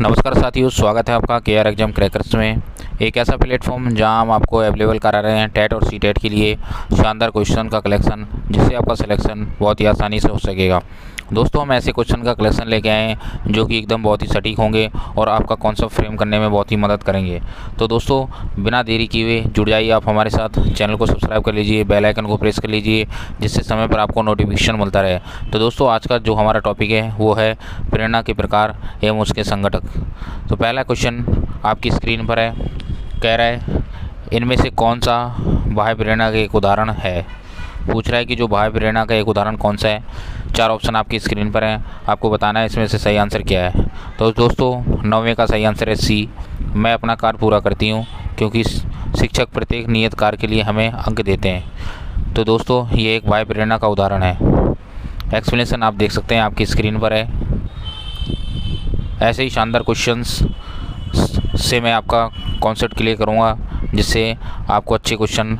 नमस्कार साथियों, स्वागत है आपका के आर एग्जाम क्रैकर्स में। एक ऐसा प्लेटफॉर्म जहां हम आपको अवेलेबल करा रहे हैं टेट और सी टेट के लिए शानदार क्वेश्चन का कलेक्शन, जिससे आपका सिलेक्शन बहुत ही आसानी से हो सकेगा। दोस्तों, हम ऐसे क्वेश्चन का कलेक्शन लेके आए हैं जो कि एकदम बहुत ही सटीक होंगे और आपका कॉन्सेप्ट फ्रेम करने में बहुत ही मदद करेंगे। तो दोस्तों, बिना देरी किए हुए जुड़ जाइए आप हमारे साथ। चैनल को सब्सक्राइब कर लीजिए, बेल आइकन को प्रेस कर लीजिए, जिससे समय पर आपको नोटिफिकेशन मिलता रहे। तो दोस्तों, आज का जो हमारा टॉपिक है वो है प्रेरणा के प्रकार एवं उसके संगठक। तो पहला क्वेश्चन आपकी स्क्रीन पर है। कह रहा है इनमें से कौन सा बाह्य प्रेरणा का एक उदाहरण है। पूछ रहा है कि जो बाह्य प्रेरणा का एक उदाहरण कौन सा है। 4 ऑप्शन आपकी स्क्रीन पर हैं, आपको बताना है इसमें से सही आंसर क्या है। तो दोस्तों, 9वें का सही आंसर है सी, मैं अपना कार्य पूरा करती हूँ, क्योंकि शिक्षक प्रत्येक नियत कार्य के लिए हमें अंक देते हैं। तो दोस्तों, ये एक बाह्य प्रेरणा का उदाहरण है। एक्सप्लेनेशन आप देख सकते हैं, आपकी स्क्रीन पर है। ऐसे ही शानदार क्वेश्चंस से मैं आपका कॉन्सेप्ट क्लियर करूँगा, जिससे आपको अच्छे क्वेश्चन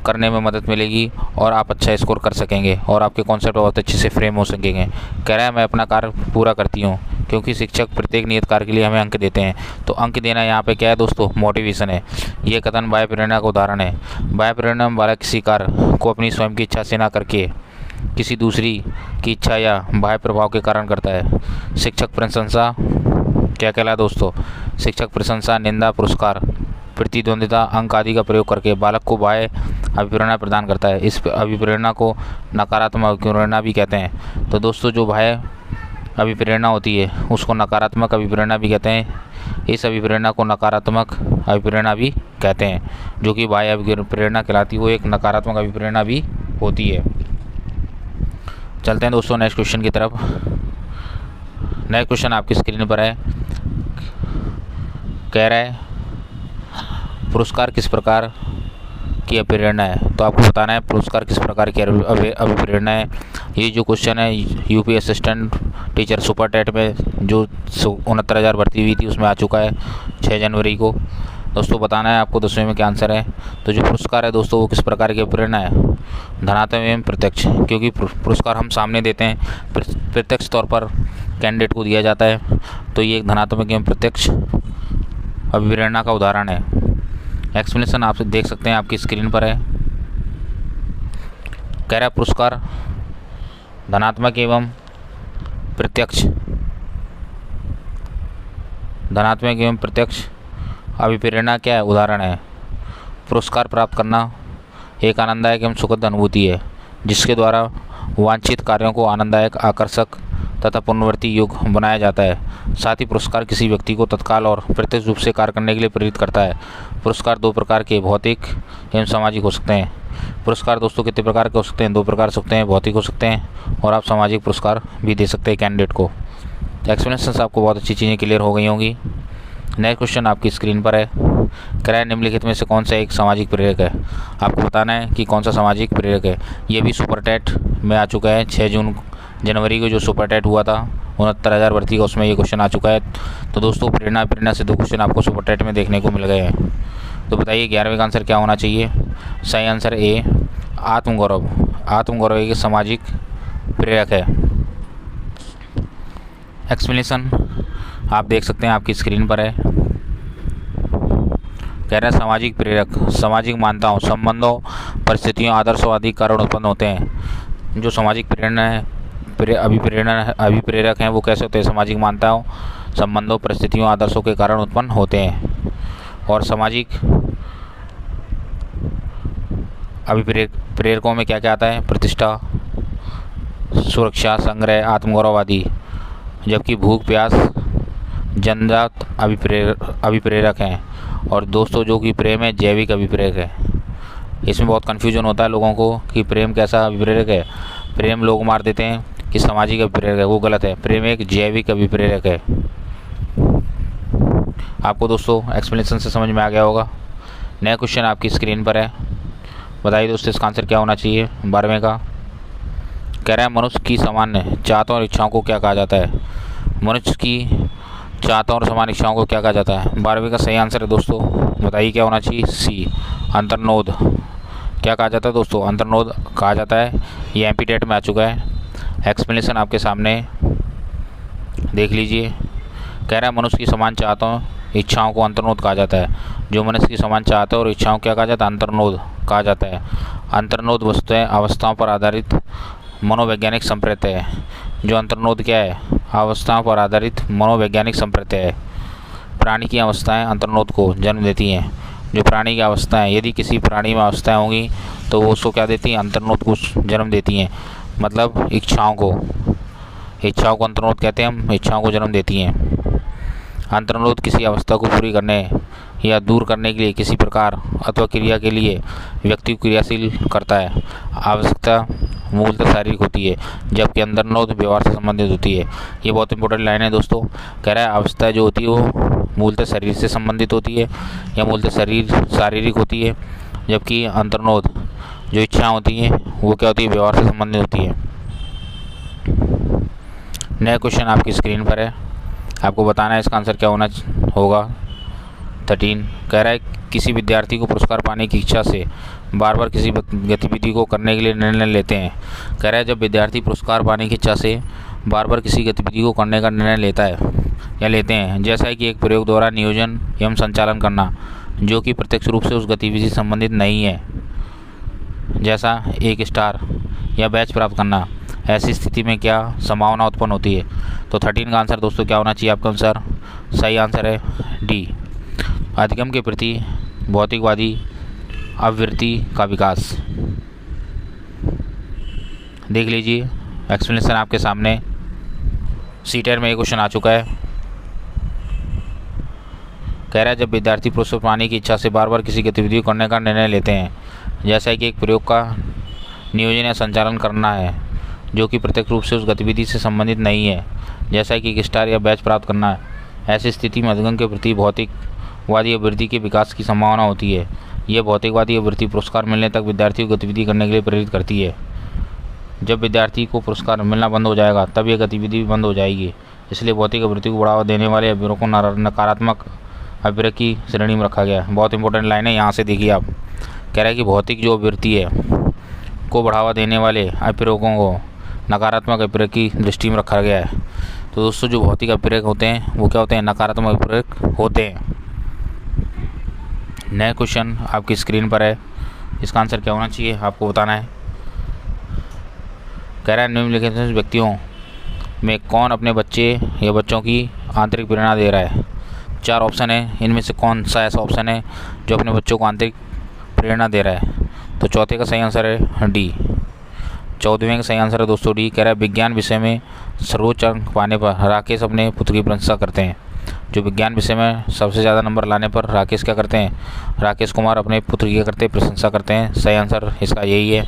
करने में मदद मिलेगी और आप अच्छा स्कोर कर सकेंगे और आपके कॉन्सेप्ट बहुत अच्छे से फ्रेम हो सकेंगे। कह रहा है मैं अपना कार्य पूरा करती हूँ, क्योंकि शिक्षक प्रत्येक नियत कार्य के लिए हमें अंक देते हैं। तो अंक देना यहाँ पे क्या है दोस्तों, मोटिवेशन है। ये कथन बाह्य प्रेरणा का उदाहरण है। बाह्य प्रेरणा में बालक किसी कार्य को अपनी स्वयं की इच्छा से ना करके किसी दूसरी की इच्छा या बाह्य प्रभाव के कारण करता है। शिक्षक प्रशंसा क्या कहला दोस्तों, शिक्षक प्रशंसा, निंदा, पुरस्कार, प्रतिद्वंदिता, अंक आदि का प्रयोग करके बालक को बाह्य अभिप्रेरणा प्रदान करता है। इस अभिप्रेरणा को नकारात्मक अभिप्रेरणा भी कहते हैं। तो दोस्तों, जो बाह्य अभिप्रेरणा होती है उसको नकारात्मक अभिप्रेरणा भी कहते हैं। इस अभिप्रेरणा को नकारात्मक अभिप्रेरणा भी कहते हैं। जो कि बाह्य अभिप्रेरणा कहलाती है, वो एक नकारात्मक अभिप्रेरणा भी होती है। चलते हैं दोस्तों नेक्स्ट क्वेश्चन की तरफ। नेक्स्ट क्वेश्चन आपकी स्क्रीन पर है। कह रहा है पुरस्कार किस प्रकार की अभिप्रेरणा है। तो आपको बताना है पुरस्कार किस प्रकार की अभिप्रेरणा है। ये जो क्वेश्चन है UP assistant teacher super TET में जो 69,000 भर्ती हुई थी उसमें आ चुका है 6 जनवरी को। दोस्तों, बताना है आपको 10वें में क्या आंसर है। तो जो पुरस्कार है दोस्तों, वो किस प्रकार की प्रेरणा है। धनात्मक एवं प्रत्यक्ष, क्योंकि पुरस्कार हम सामने देते हैं, प्रत्यक्ष तौर पर कैंडिडेट को दिया जाता है। तो ये एक धनात्मक एवं प्रत्यक्ष अभिप्रेरणा का उदाहरण है। एक्सप्लेनेशन आप देख सकते हैं, आपकी स्क्रीन पर है। कह रहा है पुरस्कार धनात्मक एवं प्रत्यक्ष, धनात्मक एवं प्रत्यक्ष अभिप्रेरणा क्या है, उदाहरण है। पुरस्कार प्राप्त करना एक आनंददायक एवं सुखद अनुभूति है, जिसके द्वारा वांछित कार्यों को आनंददायक, आकर्षक तथा पुनरावृत्ति योग्य बनाया जाता है। साथ ही पुरस्कार किसी व्यक्ति को तत्काल और प्रत्यक्ष रूप से कार्य करने के लिए प्रेरित करता है। पुरस्कार 2 प्रकार के, भौतिक एवं सामाजिक हो सकते हैं। पुरस्कार दोस्तों कितने प्रकार के हो सकते हैं, 2 प्रकार से सकते हैं, भौतिक हो सकते हैं और आप सामाजिक पुरस्कार भी दे सकते हैं कैंडिडेट को। एक्सप्लेनेशन आपको बहुत अच्छी चीज़ें क्लियर हो गई होंगी। नेक्स्ट क्वेश्चन आपकी स्क्रीन पर है। कह रहा है निम्नलिखित में से कौन सा एक सामाजिक प्रेरक है। आपको बताना है कि कौन सा सामाजिक प्रेरक है। ये भी सुपर टेट में आ चुका है 6 जनवरी को, जो सुपर टेट हुआ था 69,000 भर्ती का, उसमें ये क्वेश्चन आ चुका है। तो दोस्तों, प्रेरणा से 2 क्वेश्चन आपको सुपर टेट में देखने को मिल गए हैं। तो बताइए 11वें का आंसर क्या होना चाहिए। सही आंसर ए, आत्मगौरव। आत्मगौरव एक सामाजिक प्रेरक है। एक्सप्लेनेशन आप देख सकते हैं, आपकी स्क्रीन पर है। कह रहा है सामाजिक प्रेरक सामाजिक मान्यताओं, संबंधों, परिस्थितियों, आदर्शों आदि कारण उत्पन्न होते हैं। जो सामाजिक प्रेरणा है, अभिप्रेरक हैं, वो कैसे होते हैं, सामाजिक मान्यताओं, संबंधों, परिस्थितियों, आदर्शों के कारण उत्पन्न होते हैं। और सामाजिक अभिप्रेरकों में क्या क्या आता है, प्रतिष्ठा, सुरक्षा, संग्रह, आत्मगौरव आदि। जबकि भूख, प्यास, जन्मजात अभिप्रेरक हैं। और दोस्तों, जो कि प्रेम है, जैविक अभिप्रेरक है। इसमें बहुत कन्फ्यूजन होता है लोगों को कि प्रेम कैसा अभिप्रेरक है। प्रेम लोग मार देते हैं कि सामाजिक अभिप्रेरक है, वो गलत है। प्रेम एक जैविक अभिप्रेरक है। आपको दोस्तों एक्सप्लेनेशन से समझ में आ गया होगा। नया क्वेश्चन आपकी स्क्रीन पर है। बताइए दोस्तों, इसका आंसर क्या होना चाहिए 12वें का। कह रहा है मनुष्य की सामान्य चाहतों और इच्छाओं को क्या कहा जाता है। मनुष्य की चाहतों और समान इच्छाओं को क्या कहा जाता है। 12वीं का सही आंसर है दोस्तों, बताइए क्या होना चाहिए। सी, अंतर्नोद। क्या कहा जाता है दोस्तों, अंतर्नोद कहा जाता है। ये एमपी टेट में आ चुका है। एक्सप्लेनेशन आपके सामने देख लीजिए। कह रहा है मनुष्य की समान चाहतों इच्छाओं को अंतर्नोद कहा जाता है। जो मनुष्य की समान चाहते और इच्छाओं क्या कहा जाता है? अंतर्नोद कहा जाता है। अंतर्नोद वस्तुतः अवस्थाओं पर आधारित मनोवैज्ञानिक संप्रत्यय है। जो अंतर्नोद क्या है? अवस्थाओं पर आधारित मनोवैज्ञानिक संप्रत्यय है। प्राणी की अवस्थाएं अंतर्नोद को जन्म देती हैं। जो प्राणी की अवस्थाएं, यदि किसी प्राणी में अवस्थाएं होंगी तो वो उसको क्या देती हैं? अंतर्नोद को जन्म देती हैं। मतलब इच्छाओं को अंतर्नोद कहते हैं हम, इच्छाओं को जन्म देती हैं। अंतर्नोद किसी अवस्था को पूरी करने या दूर करने के लिए किसी प्रकार अथवा क्रिया के लिए व्यक्ति को क्रियाशील करता है। आवश्यकता मूलतः शारीरिक होती है, जबकि अंतर्नोद व्यवहार से संबंधित होती है। ये बहुत इंपॉर्टेंट लाइन है दोस्तों। कह रहा है अवस्था जो होती है वो मूलतः शरीर से संबंधित होती है या मूलतः शारीरिक होती है, जबकि अंतर्नोद जो इच्छा होती हैं वो क्या होती है? व्यवहार से संबंधित होती है। नया क्वेश्चन आपकी स्क्रीन पर है, आपको बताना है इसका आंसर क्या होना होगा। 13 कह रहा है किसी विद्यार्थी को पुरस्कार पाने की इच्छा से बार बार किसी गतिविधि को करने के लिए निर्णय लेते हैं। कह रहा है जब विद्यार्थी पुरस्कार पाने की इच्छा से बार बार किसी गतिविधि को करने का निर्णय लेता है या लेते हैं, जैसा कि एक प्रयोग द्वारा नियोजन एवं संचालन करना जो कि प्रत्यक्ष रूप से उस गतिविधि से संबंधित नहीं है, जैसा एक स्टार या बैच प्राप्त करना, ऐसी स्थिति में क्या संभावना उत्पन्न होती है? तो 13 का आंसर दोस्तों क्या होना चाहिए आपका आंसर? सही आंसर है डी, अधिगम के प्रति भौतिकवादी आवृत्ति का विकास। देख लीजिए एक्सप्लेनेशन आपके सामने। सीटेट में ये क्वेश्चन आ चुका है। कह रहा है जब विद्यार्थी पुरस्कार पाने की इच्छा से बार बार किसी गतिविधि को करने का निर्णय लेते हैं, जैसा कि एक प्रयोग का नियोजन या संचालन करना है जो कि प्रत्यक्ष रूप से उस गतिविधि से संबंधित नहीं है, जैसा कि एक स्टार या बैच प्राप्त करना है, ऐसी स्थिति में अधिगम के प्रति भौतिकवादी आवृत्ति के विकास की संभावना होती है। यह भौतिकवादी आवृत्ति पुरस्कार मिलने तक विद्यार्थी को गतिविधि करने के लिए प्रेरित करती है। जब विद्यार्थी को पुरस्कार मिलना बंद हो जाएगा तब यह गतिविधि भी बंद हो जाएगी। इसलिए भौतिक आवृत्ति को बढ़ावा देने वाले अभियोगों को नकारात्मक अभियोग की श्रेणी में रखा गया है। बहुत इंपॉर्टेंट लाइन है, यहाँ से देखिए आप। कह रहा है कि भौतिक जो आवृत्ति है को बढ़ावा देने वाले अभियोगों को नकारात्मक अभियोग की दृष्टि में रखा गया है। तो दोस्तों जो भौतिक अभियोग होते हैं वो क्या होते हैं? नकारात्मक अभियोग होते हैं। नया क्वेश्चन आपकी स्क्रीन पर है, इसका आंसर क्या होना चाहिए आपको बताना है। कह रहा है निम्नलिखित व्यक्तियों में कौन अपने बच्चे या बच्चों की आंतरिक प्रेरणा दे रहा है? 4 ऑप्शन है, इनमें से कौन सा ऐसा ऑप्शन है जो अपने बच्चों को आंतरिक प्रेरणा दे रहा है? तो चौथे का सही आंसर है डी। 14वें का सही आंसर है दोस्तों डी। कह रहा है विज्ञान विषय में सर्वोच्च अंक पाने पर राकेश अपने पुत्र की प्रशंसा करते हैं। जो विज्ञान विषय में सबसे ज़्यादा नंबर लाने पर राकेश क्या करते हैं? राकेश कुमार अपने पुत्र की क्या करते हैं? प्रशंसा करते हैं। सही आंसर इसका यही है।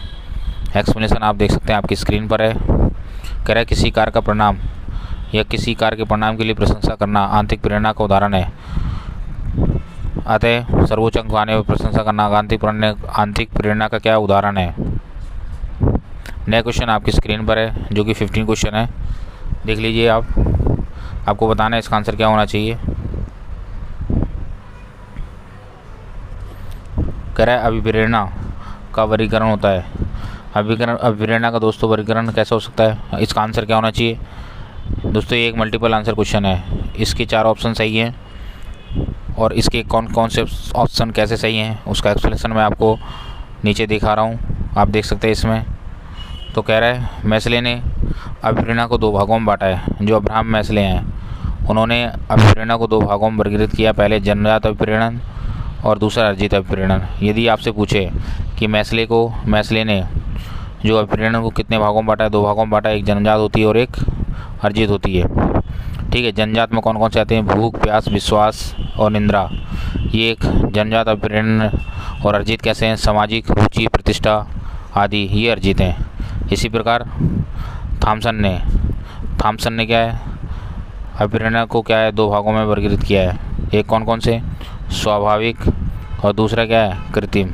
एक्सप्लेनेशन आप देख सकते हैं आपकी स्क्रीन पर है। कह रहा है किसी कार्य का परिणाम या किसी कार्य के परिणाम के लिए प्रशंसा करना आंतरिक प्रेरणा का उदाहरण है। अतः सर्वोच्च अंक पाने पर प्रशंसा करना आंतरिक प्रेरणा का क्या उदाहरण है? नया क्वेश्चन आपकी स्क्रीन पर है जो कि 15 क्वेश्चन है, देख लीजिए आप। आपको बताना है इसका आंसर क्या होना चाहिए। कह रहा है अभिप्रेरणा का वर्गीकरण होता है। अभिप्रेरणा का दोस्तों वर्गीकरण कैसे हो सकता है? इसका आंसर क्या होना चाहिए? दोस्तों ये एक मल्टीपल आंसर क्वेश्चन है। इसके 4 ऑप्शन सही हैं और इसके कौन कौन से ऑप्शन कैसे सही हैं उसका एक्सप्लेनेशन मैं आपको नीचे दिखा रहा हूँ, आप देख सकते हैं इसमें। तो कह रहा है मैस्ले ने अभिप्रेरणा को 2 भागों में बांटा है। जो अब्राहम मैस्ले हैं उन्होंने अभिप्रेरणा को 2 भागों में वर्गीकृत किया, पहले जन्मजात अभिप्रेरण और दूसरा अर्जित अभिप्रेरण। यदि आपसे पूछे कि मैस्ले ने जो अभिप्रेरण को कितने भागों में बांटा है? 2 भागों में बांटा है, एक जन्मजात होती है और एक अर्जित होती है। ठीक है, जन्मजात में कौन कौन से आते हैं? भूख, प्यास, विश्वास और निंद्रा, ये एक जन्मजात अभिप्रेरण। और अर्जित कैसे हैं? सामाजिक रुचि, प्रतिष्ठा आदि, ये अर्जित हैं। इसी प्रकार थॉमसन ने क्या है? अभिप्रेरणा को क्या है? 2 भागों में वर्गीकृत किया है। एक कौन कौन से? स्वाभाविक और दूसरा क्या है? कृत्रिम।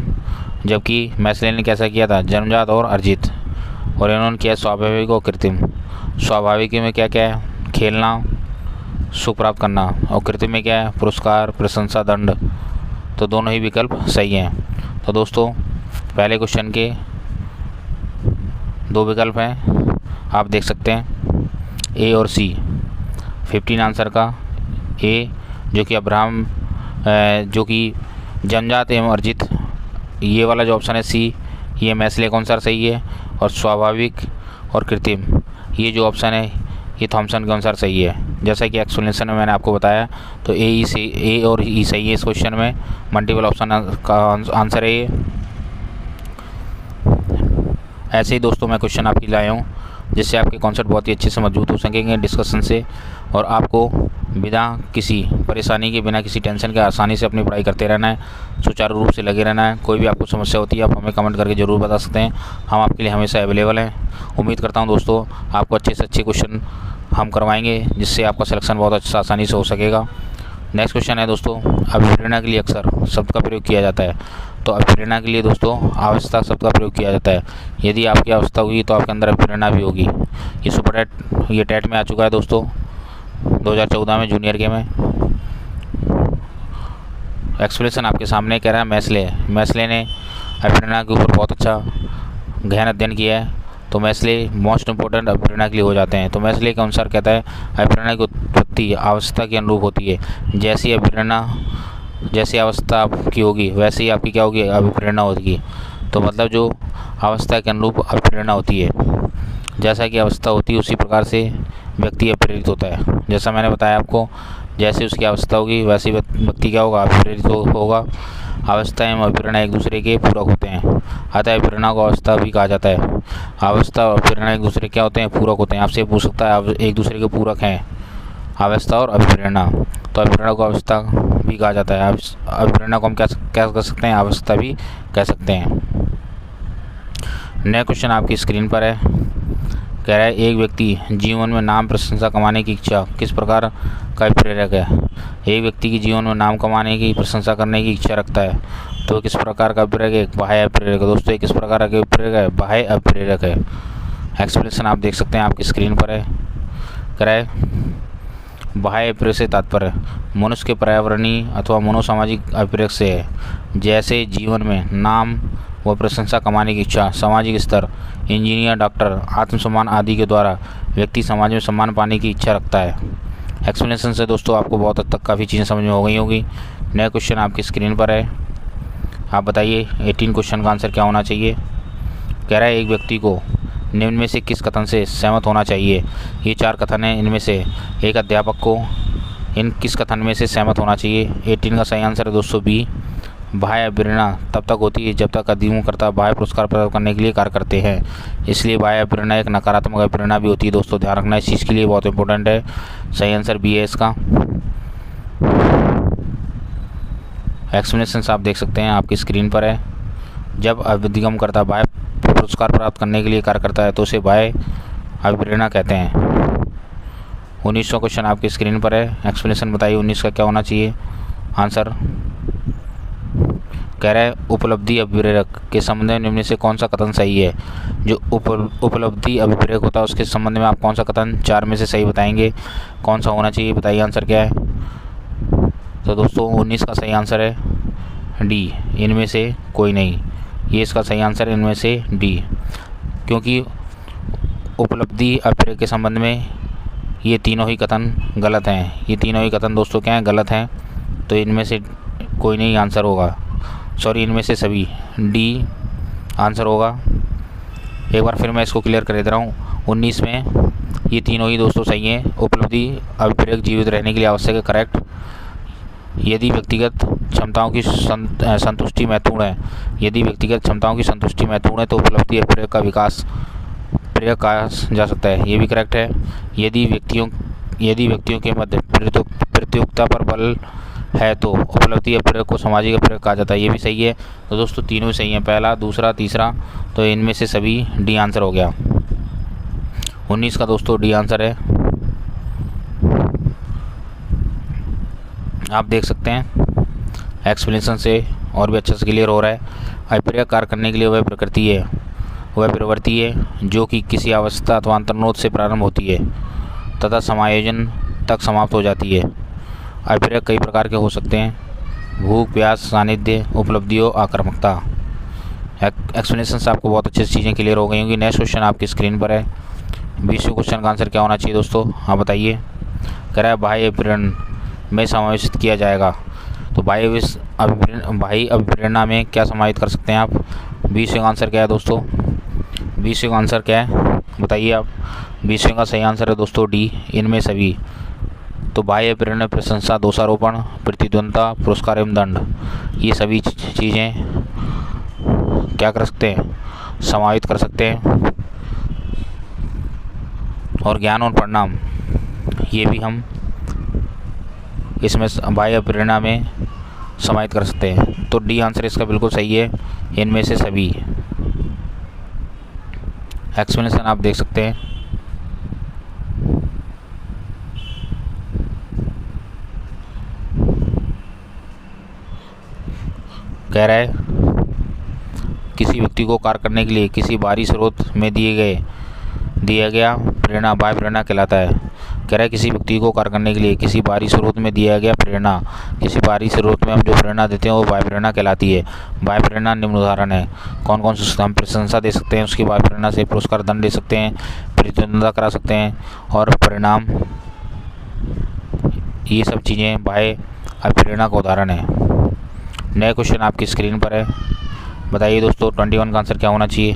जबकि मैस्ले ने कैसा किया था? जन्मजात और अर्जित। और इन्होंने किया स्वाभाविक और कृत्रिम। स्वाभाविक में क्या क्या है? खेलना, सुख प्राप्त करना। और कृत्रिम में क्या है? पुरस्कार, प्रशंसा, दंड। तो दोनों ही विकल्प सही हैं। तो दोस्तों पहले क्वेश्चन के 2 विकल्प हैं, आप देख सकते हैं, ए और सी। 15 आंसर का ए जो कि अब्राहम जो कि जन्मजात एवं अर्जित, ये वाला जो ऑप्शन है सी, ये मैस्ले के अनुसार सही है। और स्वाभाविक और कृत्रिम, ये जो ऑप्शन है ये थॉमसन के अनुसार सही है। जैसा कि एक्सप्लेनेशन में मैंने आपको बताया, तो ए और ई सही है इस क्वेश्चन में, मल्टीपल ऑप्शन का आंसर है ये। ऐसे ही दोस्तों मैं क्वेश्चन आपके लाया हूँ जिससे आपके कॉन्सेप्ट बहुत ही अच्छे से मजबूत हो सकेंगे डिस्कशन से, और आपको बिना किसी परेशानी के, बिना किसी टेंशन के आसानी से अपनी पढ़ाई करते रहना है, सुचारू रूप से लगे रहना है। कोई भी आपको समस्या होती है आप हमें कमेंट करके ज़रूर बता सकते हैं, हम आपके लिए हमेशा अवेलेबल हैं। उम्मीद करता हूँ दोस्तों आपको अच्छे से अच्छे क्वेश्चन हम करवाएंगे जिससे आपका सिलेक्शन बहुत अच्छा आसानी से हो सकेगा। नेक्स्ट क्वेश्चन है दोस्तों, अभिप्रेरणा के लिए अक्सर शब्द का प्रयोग किया जाता है। तो अभिप्रेरणा के लिए दोस्तों आवश्यकता शब्द का प्रयोग किया जाता है। यदि आपकी आवश्यकता होगी तो आपके अंदर अभिप्रेरणा भी होगी। ये सुपर टेट, ये टेट में आ चुका है दोस्तों 2014 में, जूनियर के में। एक्सप्लेनेशन आपके सामने कह रहा है मैस्ले ने अभिप्रेरणा के ऊपर बहुत अच्छा गहन अध्ययन किया है। तो मैस्ले मोस्ट इंपॉर्टेंट अभिप्रेरणा के लिए हो जाते हैं। तो मैस्ले के अनुसार कहता है अभिप्रेरणा की उत्पत्ति आवश्यकता के अनुरूप होती है। जैसी अभिप्रेरणा, जैसी अवस्था आपकी होगी वैसे ही आपकी क्या होगी, अभिप्रेरणा होगी। तो मतलब जो अवस्था के अनुरूप अभिप्रेरणा होती है, जैसा कि अवस्था होती है उसी प्रकार से व्यक्ति अभिप्रेरित होता है। जैसा मैंने बताया आपको, जैसे उसकी अवस्था होगी वैसे ही व्यक्ति क्या होगा, अभिप्रेरित होगा। अवस्था एवं अभिप्रेरणा एक दूसरे के पूरक होते हैं, अतः अभिप्रेरणा को अवस्था भी कहा जाता है। अवस्था और अभिप्रेरणा एक दूसरे क्या होते हैं, पूरक होते हैं। आपसे पूछ सकता है एक दूसरे के पूरक हैं अवस्था और अभिप्रेरणा, तो अभिप्रेरणा को अवस्था भी कहा जाता है। अभिप्रेरणा को हम क्या कह सकते हैं, अवस्था भी कह सकते हैं। नया क्वेश्चन आपकी स्क्रीन पर है, कह रहा है एक व्यक्ति जीवन में नाम प्रशंसा कमाने की इच्छा किस प्रकार का प्रेरक है। एक व्यक्ति की जीवन में नाम कमाने की, प्रशंसा करने की इच्छा रखता है तो किस प्रकार का प्रेरक है, बाह्य प्रेरक है। दोस्तों किस प्रकार का प्रेरक है, बाह्य प्रेरक है। एक्सप्लेनेशन आप देख सकते हैं आपकी स्क्रीन पर है, कह रहा है बाह्य प्रेरक से तात्पर्य मनुष्य के पर्यावरणीय अथवा मनोसामाजिक अभिप्रेरक से है। जैसे जीवन में नाम व प्रशंसा कमाने की इच्छा, सामाजिक स्तर, इंजीनियर, डॉक्टर, आत्मसम्मान आदि के द्वारा व्यक्ति समाज में सम्मान पाने की इच्छा रखता है। एक्सप्लेनेशन से दोस्तों आपको बहुत हद तक काफ़ी चीज़ें समझ में हो गई होगी। नया क्वेश्चन आपकी स्क्रीन पर है, आप बताइए 18 क्वेश्चन का आंसर क्या होना चाहिए। कह रहा है एक व्यक्ति को निम्न में से किस कथन से सहमत होना चाहिए। ये 4 कथन हैं, इनमें से एक अध्यापक को इन किस कथन में से सहमत होना चाहिए। 18 का सही आंसर है दोस्तों बी, बाह्य अभिप्रेरणा तब तक होती है जब तक अध्ययनकर्ता बाह्य पुरस्कार प्राप्त करने के लिए कार्य करते हैं। इसलिए बाह्य अभिप्रेरणा एक नकारात्मक अभिप्रेरणा भी होती है। दोस्तों ध्यान रखना इस चीज़ के लिए, बहुत इंपॉर्टेंट है। सही आंसर बी है इसका। एक्सप्लेनेशन आप देख सकते हैं आपकी स्क्रीन पर है। जब अध्ययनकर्ता बाह्य पुरस्कार प्राप्त करने के लिए कार्य करता है तो उसे बाह्य अभिप्रेरणा कहते हैं। 19वां क्वेश्चन आपकी स्क्रीन पर है। एक्सप्लेनेशन बताइए 19 का क्या होना चाहिए आंसर। कह रहा है उपलब्धि अभिप्रेरक के संबंध में निम्न से कौन सा कथन सही है। जो उपलब्धि अभिप्रेरक होता है उसके संबंध में आप कौन सा कथन 4 में से सही बताएंगे, कौन सा होना चाहिए, बताइए आंसर क्या है। तो दोस्तों 19 का सही आंसर है डी, इनमें से कोई नहीं। ये इसका सही आंसर है इनमें से डी, क्योंकि उपलब्धि अभिप्रेरक के संबंध में ये तीनों ही कथन गलत हैं। ये तीनों ही कथन दोस्तों क्या हैं, गलत हैं। तो इनमें से कोई नहीं आंसर होगा, सॉरी इनमें से सभी डी आंसर होगा। एक बार फिर मैं इसको क्लियर कर दे रहा हूँ। 19 में ये तीनों ही दोस्तों सही हैं। उपलब्धि अभिप्रेरक जीवित रहने के लिए आवश्यक है, करेक्ट। यदि व्यक्तिगत क्षमताओं की संतुष्टि महत्वपूर्ण है, यदि व्यक्तिगत क्षमताओं की संतुष्टि महत्वपूर्ण है तो उपलब्धि अभिप्रेरक का विकास प्रेरक कहा जा सकता है, ये भी करेक्ट है। यदि व्यक्तियों के मध्य प्रतियोगिता पर बल है तो उपलब्धि अभिप्रेरक को सामाजिक अभिप्रेरक कहा जाता है, ये भी सही है। तो दोस्तों तीनों ही सही हैं, पहला, दूसरा, तीसरा, तो इनमें से सभी डी आंसर हो गया। 19 का दोस्तों डी आंसर है। आप देख सकते हैं एक्सप्लेनेशन से और भी अच्छे से क्लियर हो रहा है। अभिप्रेरक कार्य करने के लिए वह प्रवृत्ति है जो कि किसी अवस्था अथवा अंतर्निरोध से प्रारंभ होती है तथा समायोजन तक समाप्त हो जाती है। अभिप्रेरक कई प्रकार के हो सकते हैं, भूख, प्यास, सानिध्य, उपलब्धियों, आक्रामकता। एक्सप्लेनेशन से आपको बहुत अच्छी चीज़ें क्लियर हो गई होंगी। नेक्स्ट क्वेश्चन आपकी स्क्रीन पर है। 20वें क्वेश्चन का आंसर क्या होना चाहिए दोस्तों, आप बताइए। कह रहा है बाह्य अभिप्रेरण में समावेशित किया जाएगा। तो बाह्य अभिप्रेरणा में क्या समाहित कर सकते हैं आप? 20 का आंसर क्या है दोस्तों? 20 का आंसर क्या है बताइए आप? 20 का सही आंसर है दोस्तों डी, इनमें सभी। तो बाह्य प्रेरणा, प्रशंसा, दोषारोपण, प्रतिद्वंदता, पुरस्कार एवं दंड, ये सभी चीज़ें क्या कर सकते हैं? समाहित कर सकते हैं। और ज्ञान और परिणाम, ये भी हम इसमें बाह्य प्रेरणा में समाहित कर सकते हैं। तो डी आंसर इसका बिल्कुल सही है, इनमें से सभी। एक्सप्लेनेशन आप देख सकते हैं। कह रहा है किसी व्यक्ति को कार्य करने के लिए किसी बाहरी स्रोत में दिया गया प्रेरणा बाह्य प्रेरणा कहलाता है। कह रहा है किसी व्यक्ति को कार्य करने के लिए किसी बाहरी स्रोत में दिया गया प्रेरणा, किसी बाहरी स्रोत में हम जो प्रेरणा देते हैं वो बाह्य प्रेरणा कहलाती है। बाह्य प्रेरणा निम्न उदाहरण है। कौन कौन से? हम प्रशंसा दे सकते हैं उसकी बाह्य प्रेरणा से, पुरस्कार, दंड दे सकते हैं, प्रतिद्वंदता करा सकते हैं, और परिणाम, ये सब चीज़ें बाह्य अभिप्रेरणा का उदाहरण है। नया क्वेश्चन आपकी स्क्रीन पर है। बताइए दोस्तों 21 का आंसर क्या होना चाहिए?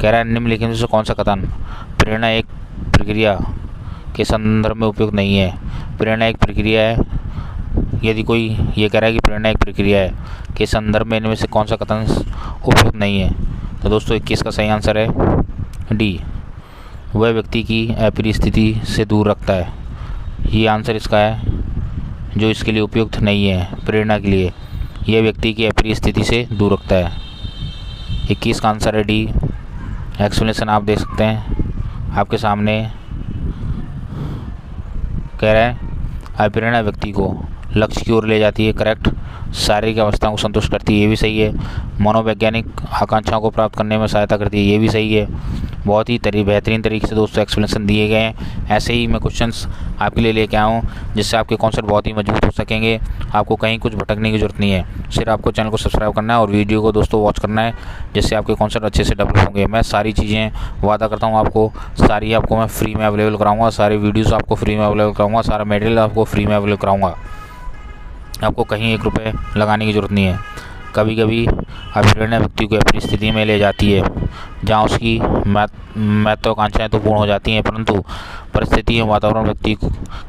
कह रहा है निम्नलिखित में से कौन सा कथन प्रेरणा एक प्रक्रिया के संदर्भ में उपयुक्त नहीं है? प्रेरणा एक प्रक्रिया है, यदि कोई ये कह रहा है कि प्रेरणा एक प्रक्रिया है के संदर्भ में इनमें से कौन सा कथन उपयुक्त नहीं है? तो दोस्तों 21 का सही आंसर है डी, वह व्यक्ति की अप्रिय स्थिति से दूर रखता है। ये आंसर इसका है जो इसके लिए उपयुक्त नहीं है। प्रेरणा के लिए यह व्यक्ति की अप्रिय स्थिति से दूर रखता है। 21 का आंसर है डी। एक्सप्लेनेशन आप देख सकते हैं आपके सामने। कह रहा है अभिप्रेरणा व्यक्ति को लक्ष्य की ओर ले जाती है, करेक्ट। शारीरिक अवस्थाओं को संतुष्ट करती है, ये भी सही है। मनोवैज्ञानिक आकांक्षाओं को प्राप्त करने में सहायता करती है, ये भी सही है। बहुत ही बेहतरीन तरीके से दोस्तों एक्सप्लेनेशन दिए गए हैं। ऐसे ही मैं क्वेश्चंस आपके लिए लेके आया हूँ जिससे आपके कॉन्सेप्ट बहुत ही मजबूत हो सकेंगे। आपको कहीं कुछ भटकने की जरूरत नहीं है, सिर्फ आपको चैनल को सब्सक्राइब करना है और वीडियो को दोस्तों वॉच करना है, जिससे आपके कॉन्सेप्ट अच्छे से डेवलप होंगे। मैं सारी चीज़ें वादा करता हूँ आपको मैं फ्री में अवेलेबल कराऊँगा। सारी वीडियोज़ आपको फ्री में अवेलेबल कराऊँगा, सारा मटेरियल आपको फ्री में अवेलेबल कराऊँगा। आपको कहीं 1 रुपये लगाने की ज़रूरत नहीं है। कभी कभी अभिप्रेरणा व्यक्ति को अपनी स्थिति में ले जाती है जहाँ उसकी महत्वाकांक्षाएँ तो पूर्ण हो जाती हैं, परंतु परिस्थिति एवं वातावरण व्यक्ति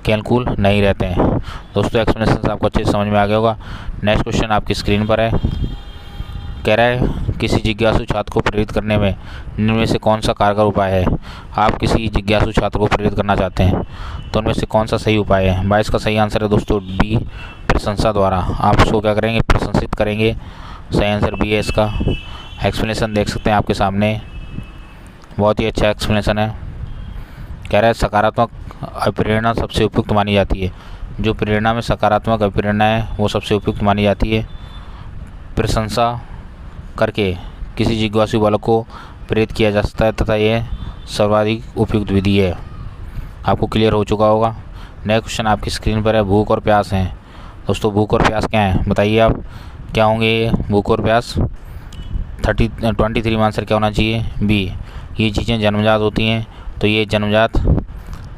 के अनुकूल नहीं रहते हैं। दोस्तों एक्सप्लेनेशन आपको अच्छे से समझ में आ गया होगा। नेक्स्ट क्वेश्चन आपकी स्क्रीन पर है। कह रहा है किसी जिज्ञासु छात्र को प्रेरित करने में निम्न में से कौन सा कारगर उपाय है? आप किसी जिज्ञासु छात्र को प्रेरित करना चाहते हैं तो उनमें से कौन सा सही उपाय है? 22 का सही आंसर है दोस्तों बी, प्रशंसा द्वारा। आप उसको क्या करेंगे? प्रशंसित करेंगे। सही आंसर बी है इसका। एक्सप्लेनेशन देख सकते हैं आपके सामने, बहुत ही अच्छा एक्सप्लेनेशन है। कह रहा है सकारात्मक अभिप्रेरणा सबसे उपयुक्त मानी जाती है। जो प्रेरणा में सकारात्मक अभिप्रेरणा है वो सबसे उपयुक्त मानी जाती है। प्रशंसा करके किसी जिज्ञासु बालक को प्रेरित किया जा सकता है तथा यह सर्वाधिक उपयुक्त विधि है। आपको क्लियर हो चुका होगा। नया क्वेश्चन आपकी स्क्रीन पर है। भूख और प्यास हैं। दोस्तों भूख और प्यास क्या है बताइए आप? क्या होंगे ये भूख और प्यास? 23 में आंसर क्या होना चाहिए? बी। ये चीज़ें जन्मजात होती हैं, तो ये जन्मजात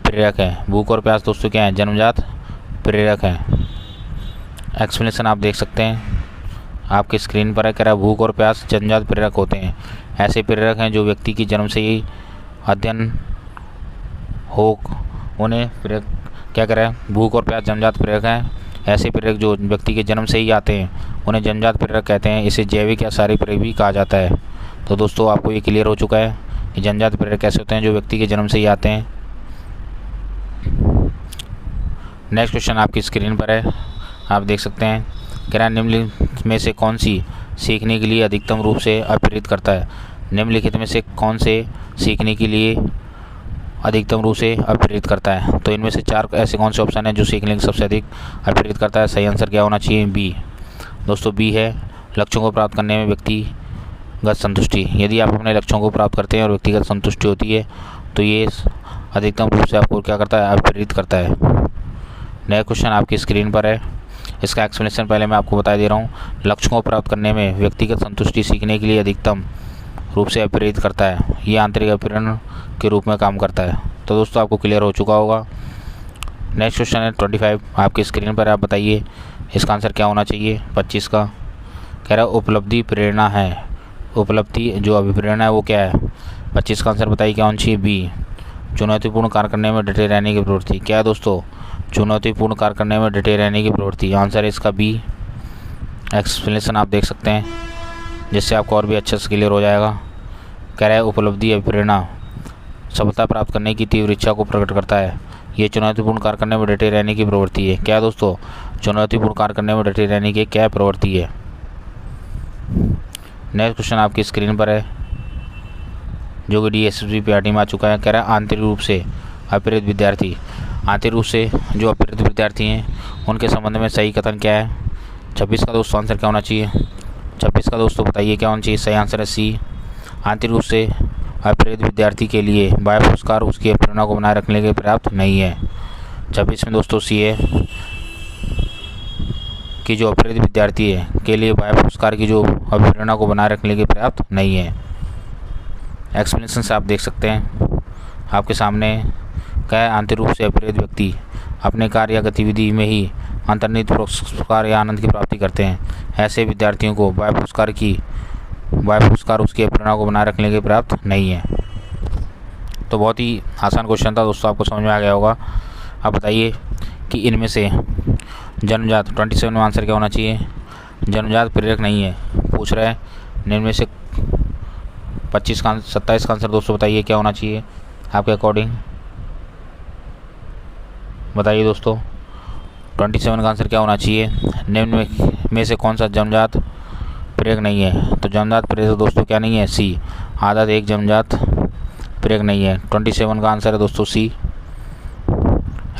प्रेरक है। भूख और प्यास दोस्तों क्या है? जन्मजात प्रेरक है। एक्सप्लेनेशन आप देख सकते हैं आपकी स्क्रीन पर है। कह रहा है भूख और प्यास जन्मजात प्रेरक होते हैं। ऐसे प्रेरक हैं जो व्यक्ति की जन्म से ही अध्ययन हो उन्हें प्रेरक क्या कह रहा है? भूख और प्यास जन्मजात प्रेरक हैं। ऐसे प्रेरक जो व्यक्ति के जन्म से ही आते हैं उन्हें जन्मजात प्रेरक कहते हैं। इसे जैविक या शारीरिक प्रेरक भी कहा जाता है। तो दोस्तों आपको ये क्लियर हो चुका है कि जन्मजात प्रेरक कैसे होते हैं? जो व्यक्ति के जन्म से ही आते हैं। नेक्स्ट क्वेश्चन आपकी स्क्रीन पर है, आप देख सकते हैं। कह रहा है निम्नलिखित में से कौन सी सीखने के लिए अधिकतम रूप से प्रेरित करता है? निम्नलिखित में से कौन से सीखने के लिए अधिकतम रूप से प्रेरित करता है? तो इनमें से 4 ऐसे कौन से ऑप्शन हैं जो सीखने के सबसे अधिक प्रेरित करता है? सही आंसर क्या होना चाहिए? बी। दोस्तों बी है लक्ष्यों को प्राप्त करने में व्यक्तिगत संतुष्टि। यदि आप अपने लक्ष्यों को प्राप्त करते हैं और व्यक्तिगत संतुष्टि होती है तो ये अधिकतम रूप से आपको क्या करता है? प्रेरित करता है। नया क्वेश्चन आपकी स्क्रीन पर है। इसका एक्सप्लेनेशन पहले मैं आपको बता दे रहा हूँ। लक्ष्यों को प्राप्त करने में व्यक्तिगत संतुष्टि सीखने के लिए अधिकतम रूप से प्रेरित करता है। ये आंतरिक अभिप्रेरण के रूप में काम करता है। तो दोस्तों आपको क्लियर हो चुका होगा। नेक्स्ट क्वेश्चन है 25 आपकी स्क्रीन पर, आप बताइए इसका आंसर क्या होना चाहिए 25 का। कह रहा है उपलब्धि प्रेरणा है, उपलब्धि जो अभिप्रेरणा है वो क्या है। 25 का आंसर बताइए क्या होना चाहिए बी, चुनौतीपूर्ण कार्य करने में डटे रहने की प्रवृत्ति। क्या है दोस्तों, चुनौतीपूर्ण कार्य करने में डटे रहने की प्रवृत्ति, आंसर है इसका बी। एक्सप्लेनेशन आप देख सकते हैं जिससे आपको और भी अच्छे से क्लियर हो जाएगा। कह रहा है उपलब्धि अभिप्रेरणा सफलता प्राप्त करने की तीव्र इच्छा को प्रकट करता है, ये चुनौतीपूर्ण कार्य करने में डटे रहने की प्रवृत्ति है। क्या दोस्तों, चुनौतीपूर्ण कार्य करने में डटे रहने की क्या प्रवृत्ति है। नेक्स्ट क्वेश्चन आपकी स्क्रीन पर है जो कि DSSB PRT में आ चुका है। कह रहा है आंतरिक रूप से अप्रेरित विद्यार्थी, आंतरिक रूप से जो अप्रेरित विद्यार्थी हैं उनके संबंध में सही कथन क्या है। 26 का दोस्तों आंसर क्या होना चाहिए, 26 का दोस्तों बताइए क्या होना चाहिए। सही आंसर है सी, आंतरिक रूप से अप्रेरित विद्यार्थी के लिए बाह्य पुरस्कार उसकी प्रेरणा को बनाए रखने के पर्याप्त नहीं है। 26 में दोस्तों सी है कि जो अप्रेरित विद्यार्थी है के लिए बाह्य पुरस्कार की जो अभिप्रेरणा को बनाए रखने के पर्याप्त नहीं है। एक्सप्लेनेशन से आप देख सकते हैं आपके सामने। क्या है, आंतरिक रूप से अप्रेरित व्यक्ति अपने कार्य या गतिविधि में ही अंतर्निहित पुरस्कार या आनंद की प्राप्ति करते हैं। ऐसे विद्यार्थियों को बाह्य पुरस्कार उसकी प्रेरणा को बनाए रखने के पर्याप्त नहीं है। तो बहुत ही आसान क्वेश्चन था दोस्तों, आपको समझ में आ गया होगा। आप बताइए कि इनमें से जन्मजात 27 में आंसर क्या होना चाहिए। जन्मजात प्रेरक नहीं है पूछ रहा है, इनमें से 27 का आंसर दोस्तों बताइए क्या होना चाहिए आपके अकॉर्डिंग, बताइए दोस्तों 27 का आंसर क्या होना चाहिए। निम्न में से कौन सा जन्मजात प्रेरक नहीं है। तो जन्मजात प्रेरक दोस्तों क्या नहीं है, सी, आदत एक जन्मजात प्रेरक नहीं है। 27 का आंसर है दोस्तों सी।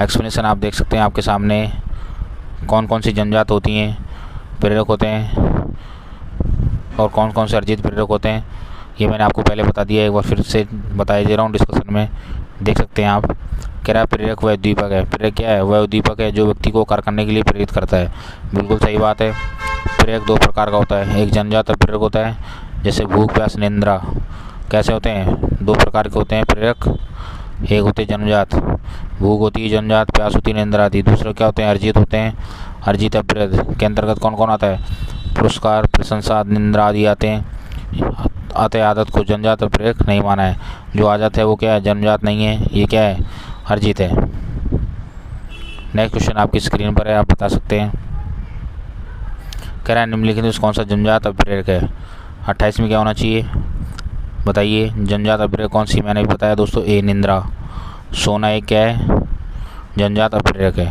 एक्सप्लेनेशन आप देख सकते हैं आपके सामने, कौन कौन सी जन्मजात होती हैं प्रेरक होते हैं और कौन कौन से अर्जित प्रेरक होते हैं, ये मैंने आपको पहले बता दिया, एक बार फिर से बताया दे रहा हूँ डिस्कशन में, देख सकते हैं आप। कह रहा है प्रेरक वह उद्दीपक है, प्रेरक क्या है, वह उद्दीपक है जो व्यक्ति को कार्य करने के लिए प्रेरित करता है। बिल्कुल सही बात है। प्रेरक दो प्रकार का होता है, एक जन्मजात प्रेरक होता है जैसे भूख प्यास निद्रा, कैसे होते हैं, दो प्रकार के होते हैं प्रेरक, एक होते हैं जन्मजात, भूख होती है जन्मजात, प्यास होती है निद्रा आदि। दूसरे क्या होते हैं, अर्जित होते हैं। अर्जित प्रेरक के अंतर्गत कौन कौन आता है, पुरस्कार प्रशंसा निद्रा आदि आते हैं। आदत को जन्मजात प्रेरक नहीं माना है, जो आदत है वो क्या है, जन्मजात नहीं है, ये क्या है, अर्जित है। नेक्स्ट क्वेश्चन आपकी स्क्रीन पर है, आप बता सकते हैं। कह रहा है निम्नलिखित में कौन सा जन्मजात प्रेरक है। 28 में क्या होना चाहिए बताइए, जन्मजात प्रेरक कौन सी, मैंने भी बताया दोस्तों ए निद्रा। सोना एक क्या है, जन्मजात प्रेरक है।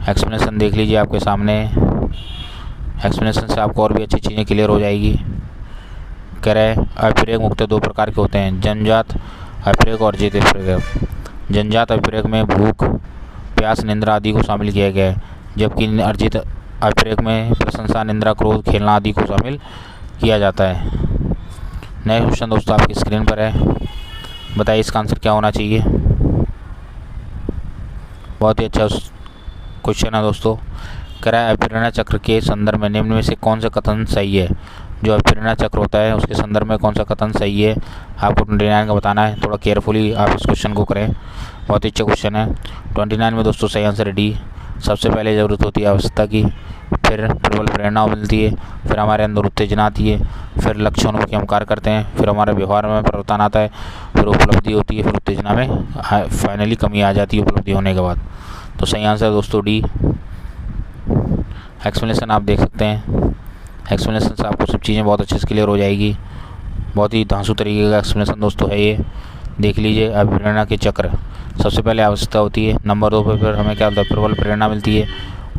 एक्सप्लेनेशन देख लीजिए आपके सामने, एक्सप्लेनेशन से आपको और भी अच्छी चीज़ें क्लियर हो जाएगी। कह रहे हैं अप्रेरक मुख्यतः दो प्रकार के होते हैं, जन्मजात अप्रेरक और अर्जित प्रेरक। जन्मजात अप्रेरक में भूख प्यास निद्रा आदि को शामिल किया गया है, जबकि अर्जित अप्रेरक में प्रशंसा निद्रा क्रोध खेलना आदि को शामिल किया जाता है। नेक्स्ट क्वेश्चन दोस्तों आपकी स्क्रीन पर है, बताइए इसका आंसर क्या होना चाहिए। बहुत ही अच्छा क्वेश्चन है दोस्तों। कह रहा है अभिप्रेरणा चक्र के संदर्भ में निम्न में से कौन सा कथन सही है। जो अभिप्रेरणा चक्र होता है उसके संदर्भ में कौन सा कथन सही है, आपको 29 का बताना है। थोड़ा केयरफुली आप इस क्वेश्चन को करें, बहुत ही अच्छा क्वेश्चन है। 29 में दोस्तों सही आंसर है डी। सबसे पहले ज़रूरत होती है आवश्यकता की, फिर प्रबल प्रेरणा मिलती है, फिर हमारे अंदर उत्तेजना आती है, फिर लक्ष्योन्मुखी हम कार्य करते हैं, फिर हमारे व्यवहार में परिवर्तन आता है, फिर उपलब्धि होती है, फिर उत्तेजना में फाइनली कमी आ जाती है उपलब्धि होने के बाद। तो सही आंसर है दोस्तों डी। एक्सप्लेनेशन आप देख सकते हैं, एक्सप्लेनेशन से आपको सब चीज़ें बहुत अच्छे से क्लियर हो जाएगी। बहुत ही धांसू तरीके का एक्सप्लेनेशन दोस्तों है ये, देख लीजिए। अभिप्रेरणा के चक्र, सबसे पहले आवश्यकता होती है, नंबर 2 पर फिर हमें क्या होता है, प्रबल प्रेरणा मिलती है,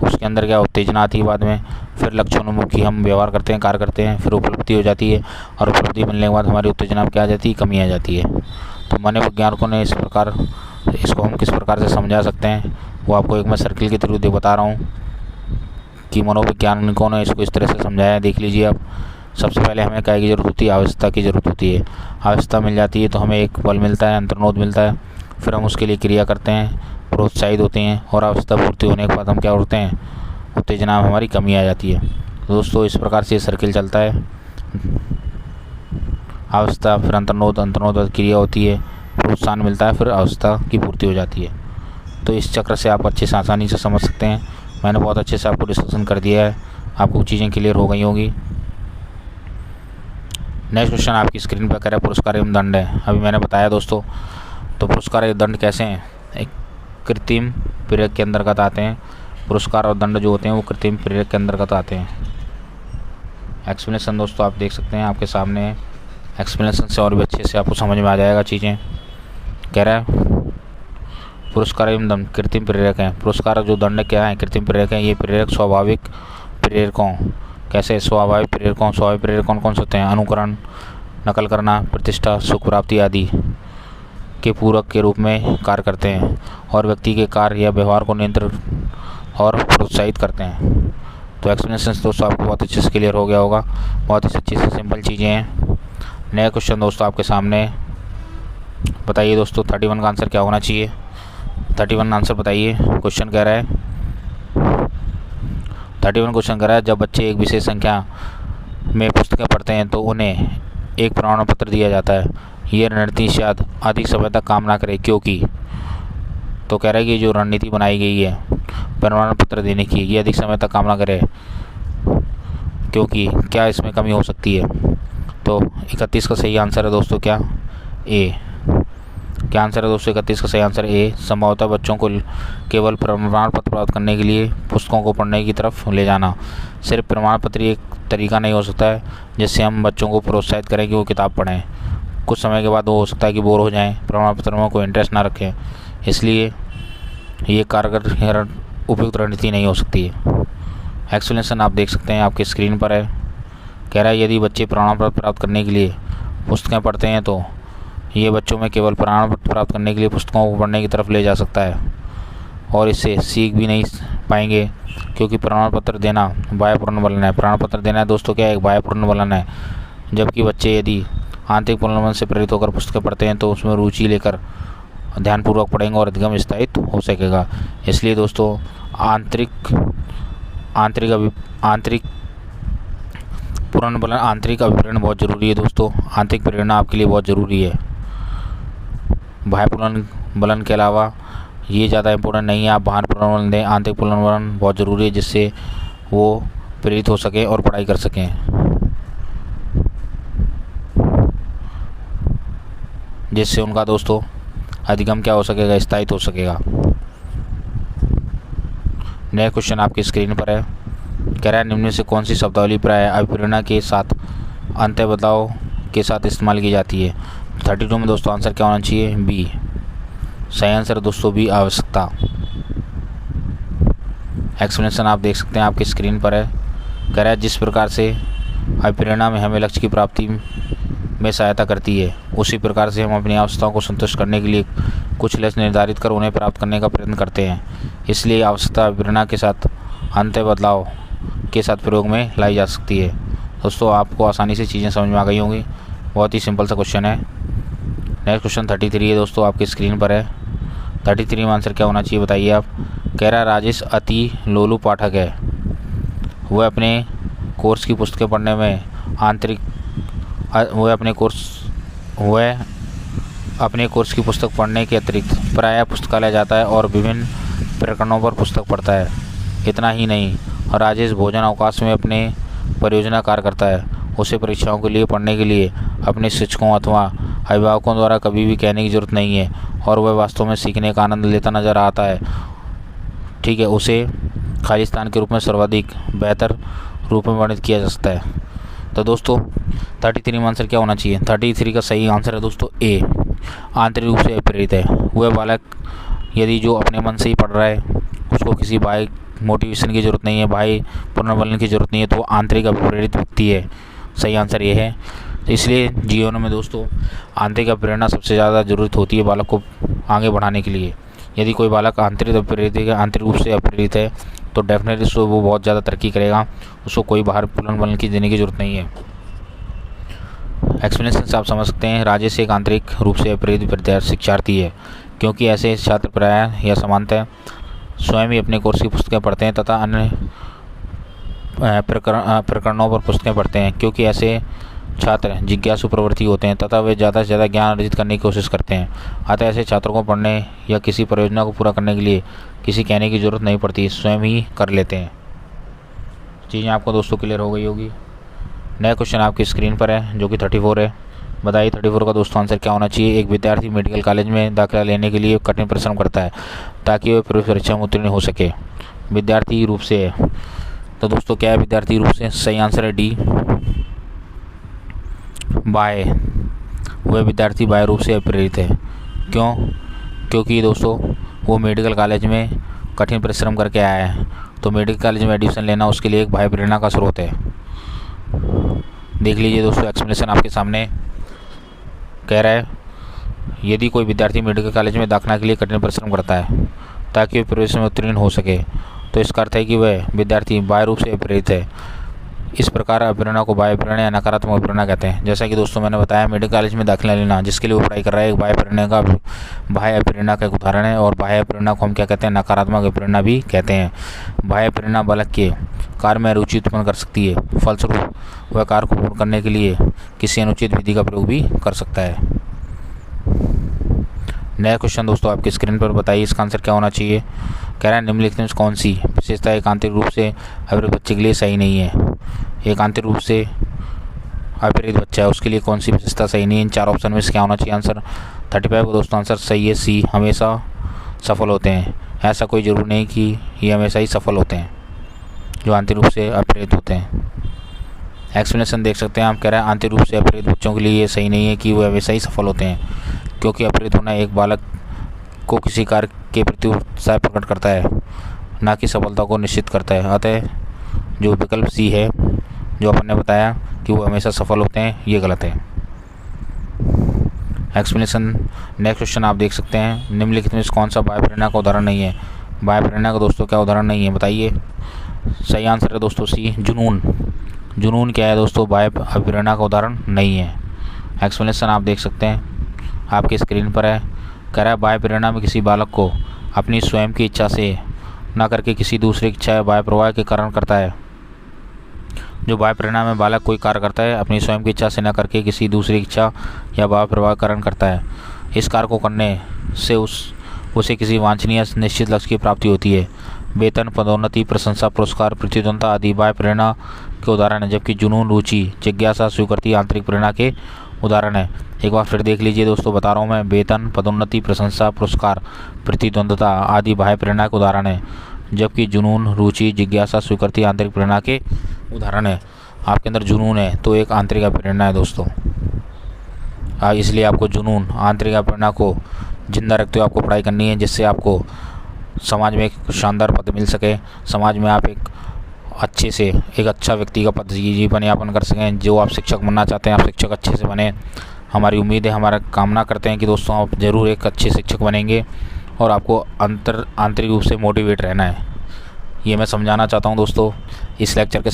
उसके अंदर क्या उत्तेजना आती है बाद में, फिर लक्ष्योन्मुखी हम व्यवहार करते हैं, कार्य करते हैं, फिर उपलब्धि हो जाती है, और उपलब्धि मिलने के बाद हमारी उत्तेजना में क्या आ जाती है, कमी आ जाती है। तो मनोवैज्ञानिकों ने इस प्रकार इसको हम किस प्रकार से समझा सकते हैं, वो आपको एक मैं सर्किल के थ्रू बता रहा हूँ कि मनोवैज्ञानिकों ने इसको इस तरह से समझाया है। देख लीजिए आप, सबसे पहले हमें क्या की ज़रूरत होती है, आवश्यकता की ज़रूरत होती है। आवश्यकता मिल जाती है तो हमें एक बल मिलता है, अंतर्नोद मिलता है, फिर हम उसके लिए क्रिया करते हैं, प्रोत्साहित होते हैं, और आवश्यकता पूर्ति होने के बाद हम क्या करते हैं, उत्तेजना में हमारी कमी आ जाती है। दोस्तों इस प्रकार से सर्किल चलता है, आवश्यकता फिर अंतर्नोद, अंतर्नोद क्रिया होती है, प्रोत्साहन मिलता है, फिर आवश्यकता की पूर्ति हो जाती है। तो इस चक्र से आप अच्छे से आसानी से समझ सकते हैं। मैंने बहुत अच्छे से आपको डिस्कशन कर दिया है, आपको चीज़ें क्लियर हो गई होंगी। नेक्स्ट क्वेश्चन आपकी स्क्रीन पर कह रहा है पुरस्कार एवं दंड है। अभी मैंने बताया दोस्तों, तो पुरस्कार एवं दंड कैसे हैं, एक कृत्रिम प्रेरक के अंतर्गत आते हैं। पुरस्कार और दंड जो होते हैं वो कृत्रिम प्रेरक के अंतर्गत आते हैं। एक्सप्लेनेशन दोस्तों आप देख सकते हैं आपके सामने है। एक्सप्लेनेशन से और भी अच्छे से आपको समझ में आ जाएगा चीज़ें। कह रहा है पुरस्कार एवं दंड कृत्रिम प्रेरक हैं। पुरस्कार जो दंड क्या है, कृत्रिम प्रेरक हैं। ये प्रेरक स्वाभाविक प्रेरकों, कैसे स्वाभाविक प्रेरकों, स्वाभाविक प्रेरक कौन कौन से होते हैं, अनुकरण, नकल करना, प्रतिष्ठा, सुख प्राप्ति आदि के पूरक के रूप में कार्य करते हैं और व्यक्ति के कार्य या व्यवहार को नियंत्रित और प्रोत्साहित करते हैं। तो एक्सप्लेनेशन दोस्तों आपको बहुत अच्छे से क्लियर हो गया होगा। बहुत ही अच्छी से सिंपल चीज़ें हैं। नया क्वेश्चन दोस्तों आपके सामने, बताइए दोस्तों 31 का आंसर क्या होना चाहिए। 31 आंसर बताइए। क्वेश्चन कह रहा है 31 क्वेश्चन कह रहा है जब बच्चे एक विशेष संख्या में पुस्तकें पढ़ते हैं तो उन्हें एक प्रमाण पत्र दिया जाता है। यह रणनीति शायद अधिक समय तक काम ना करे क्योंकि, तो कह रहा है कि जो रणनीति बनाई गई है प्रमाण पत्र देने की, ये अधिक समय तक काम ना करे क्योंकि क्या इसमें कमी हो सकती है। तो 31 का सही आंसर है दोस्तों क्या, ए। क्या आंसर है दोस्तों 31 का सही आंसर ए। संभवतः बच्चों को केवल प्रमाण पत्र प्राप्त करने के लिए पुस्तकों को पढ़ने की तरफ ले जाना। सिर्फ प्रमाण पत्र एक तरीका नहीं हो सकता है जिससे हम बच्चों को प्रोत्साहित करें कि वो किताब पढ़ें। कुछ समय के बाद वो हो सकता है कि बोर हो जाएं, प्रमाण पत्र में कोई इंटरेस्ट ना रखें, इसलिए ये कारगर उपयुक्त रणनीति नहीं हो सकती है। एक्सप्लेनेशन आप देख सकते हैं आपकी स्क्रीन पर है। कह रहा है यदि बच्चे प्रमाण पत्र प्राप्त करने के लिए पुस्तकें पढ़ते हैं तो ये बच्चों में केवल प्रमाण पत्र प्राप्त करने के लिए पुस्तकों को पढ़ने की तरफ ले जा सकता है और इससे सीख भी नहीं पाएंगे क्योंकि प्रमाण पत्र देना बाह्यपूर्ण वलन है। प्रमाण पत्र देना है दोस्तों क्या, एक बाह्यपूर्ण वलन है। जबकि बच्चे यदि आंतरिक पुनर्वन से प्रेरित होकर पुस्तकें पढ़ते हैं तो उसमें रुचि लेकर ध्यानपूर्वक पढ़ेंगे और अधिगम स्थायित्व हो सकेगा। इसलिए दोस्तों आंतरिक पुनर्वन, आंतरिक अभिप्रेरण बहुत ज़रूरी है दोस्तों। आंतरिक प्रेरणा आपके लिए बहुत ज़रूरी है। बाह्य पुनर्वन के अलावा ये ज़्यादा इम्पोर्टेंट नहीं है। आप बाहर पुनर्वन दें, आंतरिक पुनर्वन बहुत ज़रूरी है जिससे वो प्रेरित हो सकें और पढ़ाई कर सकें, जिससे उनका दोस्तों अधिगम क्या हो सकेगा, स्थायित्व हो सकेगा। नया क्वेश्चन आपकी स्क्रीन पर है। कह रहा है निम्न में से कौन सी शब्दावली प्राय अभिप्रेरणा के साथ अंत्य बदलाव के साथ इस्तेमाल की जाती है। 32 में दोस्तों आंसर क्या होना चाहिए, बी। सही आंसर दोस्तों बी, आवश्यकता। एक्सप्लेनेशन आप देख सकते हैं आपकी स्क्रीन पर है। कह रहा है जिस प्रकार से अभिप्रेरणा में हमें लक्ष्य की प्राप्ति में सहायता करती है उसी प्रकार से हम अपनी आवश्यकताओं को संतुष्ट करने के लिए कुछ लक्ष्य निर्धारित कर उन्हें प्राप्त करने का प्रयत्न करते हैं। इसलिए आवश्यकता अभिप्रेरणा के साथ अंत्य बदलाव के साथ प्रयोग में लाई जा सकती है। दोस्तों आपको आसानी से चीज़ें समझ में आ गई होंगी। बहुत ही सिंपल सा क्वेश्चन है। नेक्स्ट क्वेश्चन 33 है दोस्तों आपकी स्क्रीन पर है। 33 में आंसर क्या होना चाहिए बताइए आप। कह रहा है राजेश अति लोलू पाठक है। वह अपने कोर्स की पुस्तकें पढ़ने में अपने कोर्स की पुस्तक पढ़ने के अतिरिक्त प्रायः पुस्तकालय जाता है और विभिन्न प्रकरणों पर पुस्तक पढ़ता है। इतना ही नहीं, राजेश भोजन अवकाश में अपने परियोजना कार्य करता है। उसे परीक्षाओं के लिए पढ़ने के लिए अपने शिक्षकों अथवा अभिभावकों द्वारा कभी भी कहने की जरूरत नहीं है और वह वास्तव में सीखने का आनंद लेता नजर आता है। ठीक है, उसे खालिस्तान के रूप में सर्वाधिक बेहतर रूप में वर्णित किया जा सकता है। तो दोस्तों 33 में आंसर क्या होना चाहिए। 33 का सही आंसर है दोस्तों ए, आंतरिक रूप से प्रेरित है। वह बालक यदि जो अपने मन से ही पढ़ रहा है, उसको किसी बाह्य मोटिवेशन की ज़रूरत नहीं है, बाह्य पुनर्बलन की ज़रूरत नहीं है, तो वो आंतरिक अभिप्रेरित व्यक्ति है। सही आंसर ये है। तो इसलिए जीवन में दोस्तों आंतरिक प्रेरणा सबसे ज़्यादा ज़रूरत होती है बालक को आगे बढ़ाने के लिए। यदि कोई बालक आंतरिक रूप से अप्रेरित है तो डेफिनेटली वो बहुत ज़्यादा तरक्की करेगा। उसको कोई बाहर पुनर्बलन की देने की ज़रूरत नहीं है। एक्सप्लेनेशन से आप समझ सकते हैं राजेश एक आंतरिक रूप से प्रेरित शिक्षार्थी है क्योंकि ऐसे छात्र प्रायः या सामान्यतः स्वयं ही अपने कोर्स की पुस्तकें पढ़ते हैं तथा अन्य प्रकरणों पर पुस्तकें पढ़ते हैं। क्योंकि ऐसे छात्र जिज्ञासु प्रवृत्ति होते हैं तथा वे ज़्यादा से ज़्यादा ज्ञान अर्जित करने की कोशिश करते हैं। अतः ऐसे छात्रों को पढ़ने या किसी परियोजना को पूरा करने के लिए किसी कहने की ज़रूरत नहीं पड़ती, स्वयं ही कर लेते हैं। चीज़ें आपको दोस्तों क्लियर हो गई होगी। नया क्वेश्चन आपकी स्क्रीन पर है जो कि 34 है। बताइए 34 का दोस्तों आंसर क्या होना चाहिए। एक विद्यार्थी मेडिकल कॉलेज में दाखिला लेने के लिए कठिन परिश्रम करता है ताकि वह प्रवेश परीक्षा में उत्तीर्ण हो सके। विद्यार्थी रूप से है, तो दोस्तों क्या है विद्यार्थी रूप से? सही आंसर है डी, बाह्य। वह विद्यार्थी बाह्य रूप से प्रेरित है। क्यों? क्योंकि दोस्तों वो मेडिकल कॉलेज में कठिन परिश्रम करके आया है, तो मेडिकल कॉलेज में एडमिशन लेना उसके लिए एक बाह्य प्रेरणा का स्रोत है। देख लीजिए दोस्तों एक्सप्लेनेशन आपके सामने कह रहा है, यदि कोई विद्यार्थी मेडिकल कॉलेज में दाखिला के लिए कठिन परिश्रम करता है ताकि वह प्रवेश में उत्तीर्ण हो सके, तो इसका अर्थ है कि वह विद्यार्थी बाह्य रूप से प्रेरित है। इस प्रकार अप्रेरणा को बाह्य प्रेरणा या नकारात्मक अप्रेरणा कहते हैं। जैसा कि दोस्तों मैंने बताया, मेडिकल कॉलेज में दाखिला लेना जिसके लिए वो पढ़ाई कर रहा है एक बाह्य प्रेरणा का एक उदाहरण है। और बाह्य प्रेरणा को हम क्या कहते हैं? नकारात्मक प्रेरणा भी कहते हैं। बाह्य प्रेरणा बालक के कार्य में रुचि उत्पन्न कर सकती है, फलस्वरूप वह कार्य को पूर्ण करने के लिए किसी अनुचित विधि का प्रयोग भी कर सकता है। नया क्वेश्चन दोस्तों आपकी स्क्रीन पर, बताइए इसका आंसर क्या होना चाहिए। कह रहा है निम्नलिखित में कौन सी विशेषता एक आंतरिक रूप से अप्रेरित बच्चे के लिए सही नहीं है। एक आंतरिक रूप से अप्रेरित बच्चा है उसके लिए कौन सी विशेषता सही नहीं है। इन चार ऑप्शन में से क्या होना चाहिए आंसर। 35 को दोस्तों आंसर सही है, सी, हमेशा सफल होते हैं। ऐसा कोई जरूरी नहीं कि ये हमेशा ही सफल होते हैं जो आंतरिक रूप से अप्रेरित होते हैं। एक्सप्लेनेशन देख सकते हैं आप, कह रहे हैं आंतरिक रूप से अप्रेरित बच्चों के लिए ये सही नहीं है कि वो हमेशा ही सफल होते हैं, क्योंकि अप्रेरित होना एक बालक को किसी कार्य के प्रति उत्साह प्रकट करता है, ना कि सफलता को निश्चित करता है। अतः जो विकल्प सी है जो अपन ने बताया कि वो हमेशा सफल होते हैं, ये गलत है। एक्सप्लेनेशन नेक्स्ट क्वेश्चन आप देख सकते हैं, निम्नलिखित में कौन सा बाह्य प्रेरणा का उदाहरण नहीं है। बाह्य प्रेरणा का दोस्तों क्या उदाहरण नहीं है, बताइए। सही आंसर है दोस्तों सी, जुनून। जुनून क्या है दोस्तों? बाह्य प्रेरणा का उदाहरण नहीं है। एक्सप्लेनेशन आप देख सकते हैं आपकी स्क्रीन पर है। कह रहा है बाह्य प्रेरणा में किसी बालक को अपनी स्वयं की इच्छा से न करके किसी दूसरे की इच्छा या बाह्य प्रवाह के कारण करता है। जो बाह्य प्रेरणा में बालक कोई कार्य करता है अपनी स्वयं की इच्छा से न करके किसी दूसरी की इच्छा या बाह्य प्रवाह के कारण करता है। इस कार्य को करने से उसे किसी वांछनीय निश्चित लक्ष्य की प्राप्ति होती है। वेतन, पदोन्नति, प्रशंसा, पुरस्कार, प्रतिद्वंद्विता आदि बाह्य प्रेरणा के उदाहरण है, जबकि जुनून, रुचि, जिज्ञासा, स्वीकृति आंतरिक प्रेरणा के उदाहरण है। एक बार फिर देख लीजिए दोस्तों, बता रहा हूँ मैं, वेतन, पदोन्नति, प्रशंसा, पुरस्कार, प्रतिद्वंद्विता आदि बाह्य प्रेरणा के उदाहरण है, जबकि जुनून, रुचि, जिज्ञासा, स्वीकृति आंतरिक प्रेरणा के उदाहरण है। आपके अंदर जुनून है तो एक आंतरिक प्रेरणा है दोस्तों, इसलिए आपको जुनून, आंतरिक प्रेरणा को जिंदा रखते हुए आपको पढ़ाई करनी है, जिससे आपको समाज में एक शानदार पद मिल सके, समाज में आप एक अच्छे से एक अच्छा व्यक्ति का पद जीवन यापन कर सकें। जो आप शिक्षक बनना चाहते हैं आप शिक्षक अच्छे से बने। हमारी उम्मीद है, हमारा कामना करते हैं कि दोस्तों आप ज़रूर एक अच्छे शिक्षक बनेंगे और आपको आंतरिक रूप से मोटिवेट रहना है। ये मैं समझाना चाहता हूँ दोस्तों। इस लेक्चर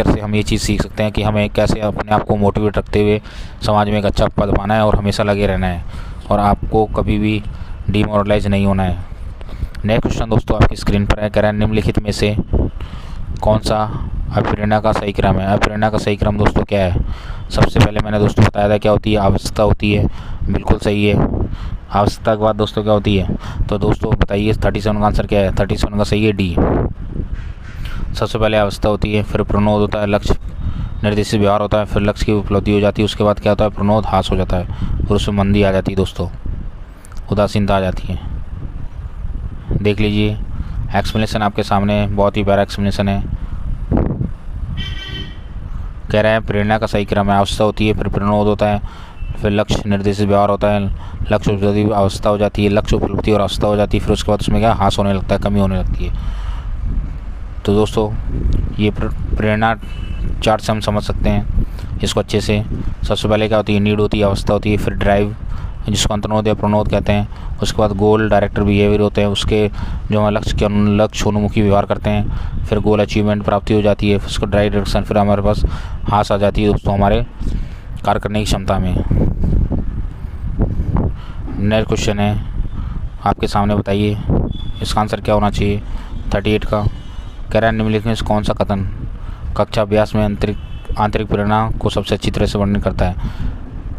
से हम ये चीज़ सीख सकते हैं कि हमें कैसे अपने आप को मोटिवेट रखते हुए समाज में एक अच्छा पद पाना है और हमेशा लगे रहना है, और आपको कभी भी डिमोरलाइज नहीं होना है। नेक्स्ट क्वेश्चन दोस्तों आपकी स्क्रीन पर है। कह रहा है निम्नलिखित में से कौन सा अप्रेरणा का सही क्रम है। अप्रेरणा का सही क्रम दोस्तों क्या है। सबसे पहले मैंने दोस्तों बताया था क्या होती है, आवश्यकता होती है, बिल्कुल सही है। आवश्यकता के बाद दोस्तों क्या होती है, तो दोस्तों बताइए 37 का आंसर क्या है। 37 का सही है डी। सबसे पहले आवश्यकता होती है, फिर प्रणोद होता है, लक्ष्य निर्देशित व्यवहार होता है, फिर लक्ष्य की उपलब्धि हो जाती है, उसके बाद क्या होता है, प्रणोद हास हो जाता है, और उसमें मंदी आ जाती है दोस्तों, उदासीनता आ जाती है। देख लीजिए एक्सप्लेनेशन आपके सामने, बहुत ही प्यारा एक्सप्लेनेशन है। कह रहा है प्रेरणा का सही क्रम है, आवश्यकता होती है, फिर प्रणोद होता है, फिर लक्ष्य निर्देशित व्यवहार होता है, लक्ष्य उपलब्धि अवस्था हो जाती है, लक्ष्य उपलब्धि और अवस्था हो जाती है, फिर उसके बाद उसमें क्या हास होने लगता है, कमी होने लगती है। तो दोस्तों ये प्रेरणा चार्ट से हम समझ सकते हैं इसको अच्छे से। सबसे पहले क्या होती है, नीड होती है, अवस्था होती है, फिर ड्राइव जिसको अंतर्नोद या प्रणोद कहते हैं, उसके बाद गोल डायरेक्टर बिहेवियर होते हैं, उसके जो हम लक्ष्य उन्मुखी व्यवहार करते हैं, फिर गोल अचीवमेंट प्राप्ति हो जाती है, फिर उसको ड्राइव डायरेक्शन, फिर हमारे पास हास आ जाती है दोस्तों हमारे कार्य करने की क्षमता में। नेक्स्ट क्वेश्चन है आपके सामने, बताइए इसका आंसर क्या होना चाहिए। 38 का कह रहा है निम्नलिखित में कौन सा कथन कक्षा अभ्यास में आंतरिक प्रेरणा को सबसे अच्छी तरह से वर्णन करता है।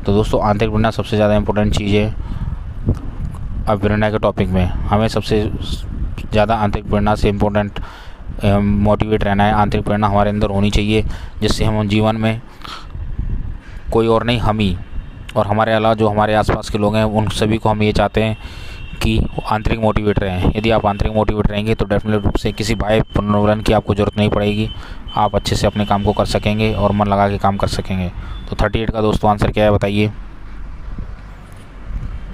तो दोस्तों आंतरिक प्रेरणा सबसे ज़्यादा इम्पोर्टेंट चीज़ है। अब प्रेरणा के टॉपिक में हमें सबसे ज़्यादा आंतरिक प्रेरणा से इम्पोर्टेंट मोटिवेट रहना है। आंतरिक प्रेरणा हमारे अंदर होनी चाहिए, जिससे हम जीवन में कोई और नहीं, हम ही और हमारे अलावा जो हमारे आसपास के लोग हैं उन सभी को हम ये चाहते हैं कि आंतरिक मोटिवेट रहें। यदि आप आंतरिक मोटिवेट रहेंगे तो डेफिनेट रूप से किसी बाह्य पुनर्वलन की आपको ज़रूरत नहीं पड़ेगी। आप अच्छे से अपने काम को कर सकेंगे और मन लगा के काम कर सकेंगे। तो 38 का दोस्तों आंसर क्या है, बताइए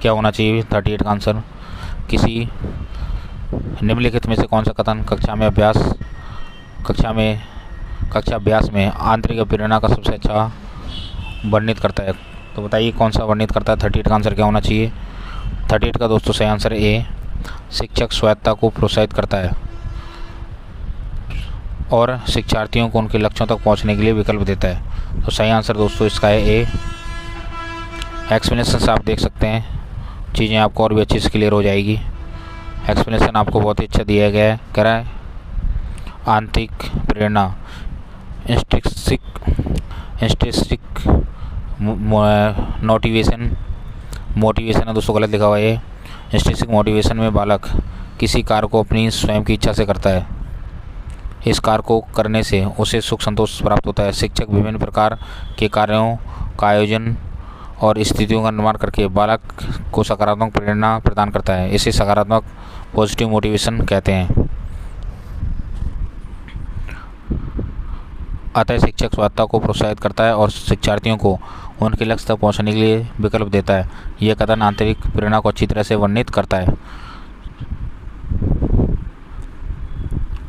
क्या होना चाहिए 38 का आंसर। किसी निम्नलिखित में से कौन सा कथन कक्षा अभ्यास में आंतरिक प्रेरणा का सबसे अच्छा वर्णित करता है। तो बताइए कौन सा वर्णित करता है। 38 का आंसर क्या होना चाहिए। 38 का दोस्तों सही आंसर ए, शिक्षक स्वायत्तता को प्रोत्साहित करता है और शिक्षार्थियों को उनके लक्ष्यों तक पहुंचने के लिए विकल्प देता है। तो सही आंसर दोस्तों इसका है ए। एक्सप्लेनेशन से आप देख सकते हैं, चीज़ें आपको और भी अच्छे से क्लियर हो जाएगी। एक्सप्लेनेशन आपको बहुत ही अच्छा दिया गया है। कह रहा है आंतरिक प्रेरणा इंस्ट्रिंसिक मोटिवेशन है दोस्तों, गलत लिखा हुआ है। इंस्ट्रिंसिक मोटिवेशन में बालक किसी कार्य को अपनी स्वयं की इच्छा से करता है। इस कार्य को करने से उसे सुख संतोष प्राप्त होता है। शिक्षक विभिन्न प्रकार के कार्यों का आयोजन और स्थितियों का निर्माण करके बालक को सकारात्मक प्रेरणा प्रदान करता है। इसे सकारात्मक पॉजिटिव मोटिवेशन कहते हैं। अतः शिक्षक स्वायत्तता को प्रोत्साहित करता है और शिक्षार्थियों को उनके लक्ष्य तक पहुंचने के लिए विकल्प देता है। यह कथन आंतरिक प्रेरणा को अच्छी तरह से वर्णित करता है।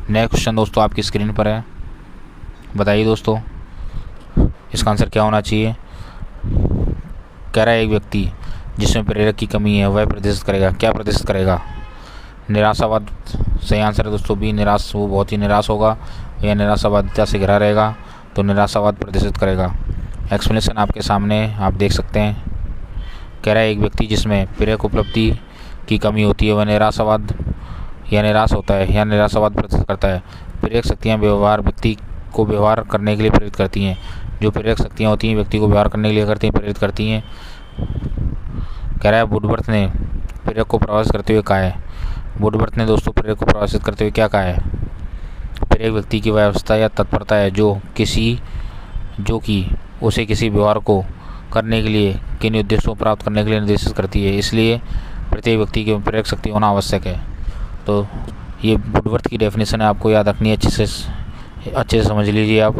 नेक्स्ट क्वेश्चन दोस्तों आपकी स्क्रीन पर है, बताइए दोस्तों इसका आंसर क्या होना चाहिए। कह रहा है एक व्यक्ति जिसमें प्रेरक की कमी है वह प्रदर्शित करेगा। क्या प्रदर्शित करेगा। निराशावाद सही आंसर है दोस्तों बी, निराश, वो बहुत ही निराश होगा या निराशावादिता से घिरा रहेगा तो निराशावाद प्रदर्शित करेगा। एक्सप्लेनेशन आपके सामने आप देख सकते हैं। कह रहा है एक व्यक्ति जिसमें प्रेरक उपलब्धि की कमी होती है वह निराशावाद या निराश होता है या निराशावाद प्रदर्शित करता है। प्रेरक शक्तियाँ व्यक्ति को व्यवहार करने के लिए प्रेरित करती हैं। जो प्रेरक शक्तियाँ होती हैं व्यक्ति को व्यवहार करने के लिए प्रेरित करती हैं। कह रहा है वुडवर्थ ने प्रेरक को प्रभावित करते हुए कहा है। वुडवर्थ ने दोस्तों प्रेरक को प्रभावित करते हुए क्या कहा है। प्रेरक व्यक्ति की व्यवस्था या तत्परता है जो कि उसे किसी व्यवहार को करने के लिए किन्हीं उद्देश्यों को प्राप्त करने के लिए निर्देशित करती है। इसलिए प्रत्येक व्यक्ति की प्रेरक शक्ति होना आवश्यक है। तो ये वुडवर्थ की डेफिनेशन है, आपको याद रखनी है, अच्छे से समझ लीजिए आप।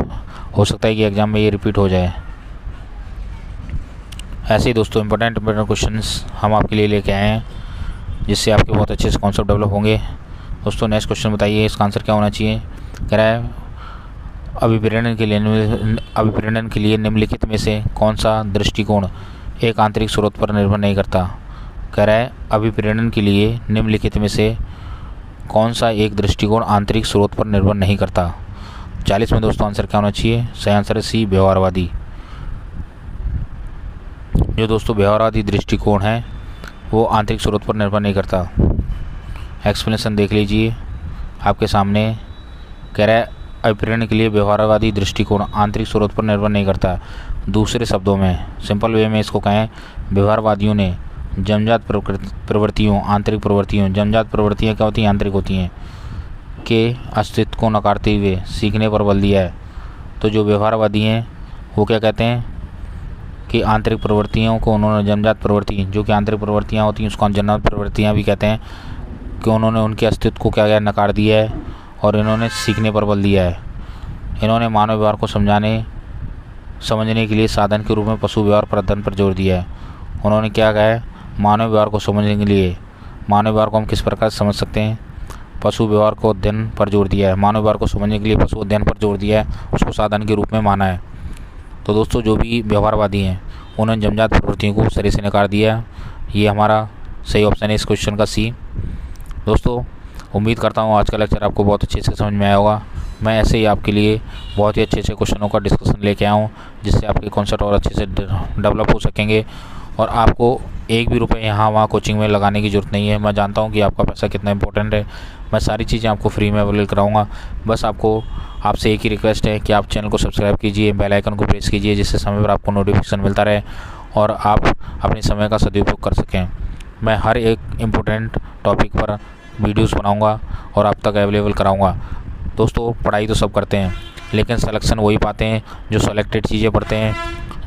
हो सकता है कि एग्जाम में ये रिपीट हो जाए। ऐसे ही दोस्तों इंपॉर्टेंट क्वेश्चंस हम आपके लिए लेके आए हैं जिससे आपके बहुत अच्छे से कॉन्सेप्ट डेवलप होंगे। दोस्तों नेक्स्ट क्वेश्चन बताइए इसका आंसर क्या होना चाहिए। कह रहा है अभिप्रेरण के लिए निम्नलिखित में से कौन सा दृष्टिकोण एक आंतरिक स्रोत पर निर्भर नहीं करता। कह रहा है अभिप्रेरण के लिए निम्नलिखित में से कौन सा एक दृष्टिकोण आंतरिक स्रोत पर निर्भर नहीं करता। 40 में दोस्तों आंसर क्या होना चाहिए। सही आंसर है सी, व्यवहारवादी। जो दोस्तों व्यवहारवादी दृष्टिकोण है वो आंतरिक स्रोत पर निर्भर नहीं करता। एक्सप्लेनेशन देख लीजिए आपके सामने। कह रहा है अभिप्रेरण के लिए व्यवहारवादी दृष्टिकोण आंतरिक स्रोत पर निर्भर नहीं करता। दूसरे शब्दों में सिंपल वे में इसको कहें, व्यवहारवादियों ने जन्मजात प्रवृत्तियों आंतरिक प्रवृत्तियों, जन्मजात प्रवृत्तियाँ क्या होती हैं, आंतरिक होती हैं, के अस्तित्व को नकारते हुए सीखने पर बल दिया है। तो जो व्यवहारवादी हैं वो क्या कहते हैं कि आंतरिक प्रवृत्तियों को उन्होंने जन्मजात प्रवृत्ति, जो कि आंतरिक प्रवृत्तियाँ होती हैं उसको जन्मजात प्रवृत्तियाँ भी कहते हैं, कि उन्होंने उनके अस्तित्व को क्या किया, नकार दिया है और इन्होंने सीखने पर बल दिया है। इन्होंने मानव व्यवहार को समझने के लिए साधन के रूप में पशु व्यवहार पर अध्ययन पर जोर दिया है। उन्होंने क्या कहा है, मानव व्यवहार को समझने के लिए, मानव व्यवहार को हम किस प्रकार से समझ सकते हैं, पशु व्यवहार को अध्ययन पर जोर दिया है। मानव व्यवहार को समझने के लिए पशु अध्ययन पर जोर दिया है, उसको साधन के रूप में माना है। तो दोस्तों जो भी व्यवहारवादी हैं उन्होंने जन्मजात प्रवृत्तियों को सिरे से नकार दिया है। ये हमारा सही ऑप्शन है इस क्वेश्चन का सी। दोस्तों उम्मीद करता हूँ आज का लेक्चर आपको बहुत अच्छे से समझ में आया होगा। मैं ऐसे ही आपके लिए बहुत ही अच्छे क्वेश्चनों का डिस्कशन लेके आया हूँ जिससे आपके कॉन्सेप्ट और अच्छे से डेवलप हो सकेंगे और आपको एक भी रुपये यहाँ वहाँ कोचिंग में लगाने की ज़रूरत नहीं है। मैं जानता हूँ कि आपका पैसा कितना इंपॉर्टेंट है, मैं सारी चीज़ें आपको फ्री में अवेलेबल कराऊँगा। बस आपसे एक ही रिक्वेस्ट है कि आप चैनल को सब्सक्राइब कीजिए, बेल आइकन को प्रेस कीजिए, जिससे समय पर आपको नोटिफिकेशन मिलता रहे और आप अपने समय का सदुपयोग कर सकें। मैं हर एक इम्पोर्टेंट टॉपिक पर वीडियोस बनाऊंगा और आप तक अवेलेबल कराऊंगा। दोस्तों, पढ़ाई तो सब करते हैं, लेकिन सिलेक्शन वही पाते हैं जो सेलेक्टेड चीज़ें पढ़ते हैं,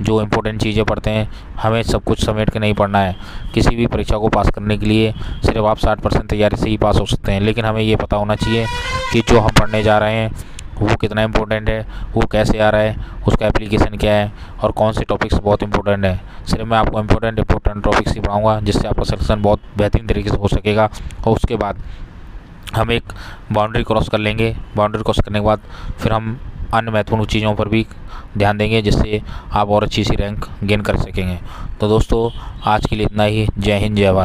जो इम्पोर्टेंट चीज़ें पढ़ते हैं। हमें सब कुछ समेट के नहीं पढ़ना है। किसी भी परीक्षा को पास करने के लिए सिर्फ आप 60% तैयारी से ही पास हो सकते हैं, लेकिन हमें ये पता होना चाहिए कि जो हम पढ़ने जा रहे हैं वो कितना इम्पोर्टेंट है, वो कैसे आ रहा है, उसका एप्लीकेशन क्या है और कौन से टॉपिक्स बहुत इंपॉर्टेंट है। सिर्फ मैं आपको इम्पोर्टेंट टॉपिक्स ही पढ़ाऊँगा, जिससे आपका सिलेक्शन बहुत बेहतरीन तरीके से हो सकेगा। और उसके बाद हम एक बाउंड्री क्रॉस कर लेंगे। बाउंड्री क्रॉस करने के बाद फिर हम अन्य महत्वपूर्ण चीज़ों पर भी ध्यान देंगे, जिससे आप और अच्छी सी रैंक गेन कर सकेंगे। तो दोस्तों, आज के लिए इतना ही। जय हिंद, जय भारत।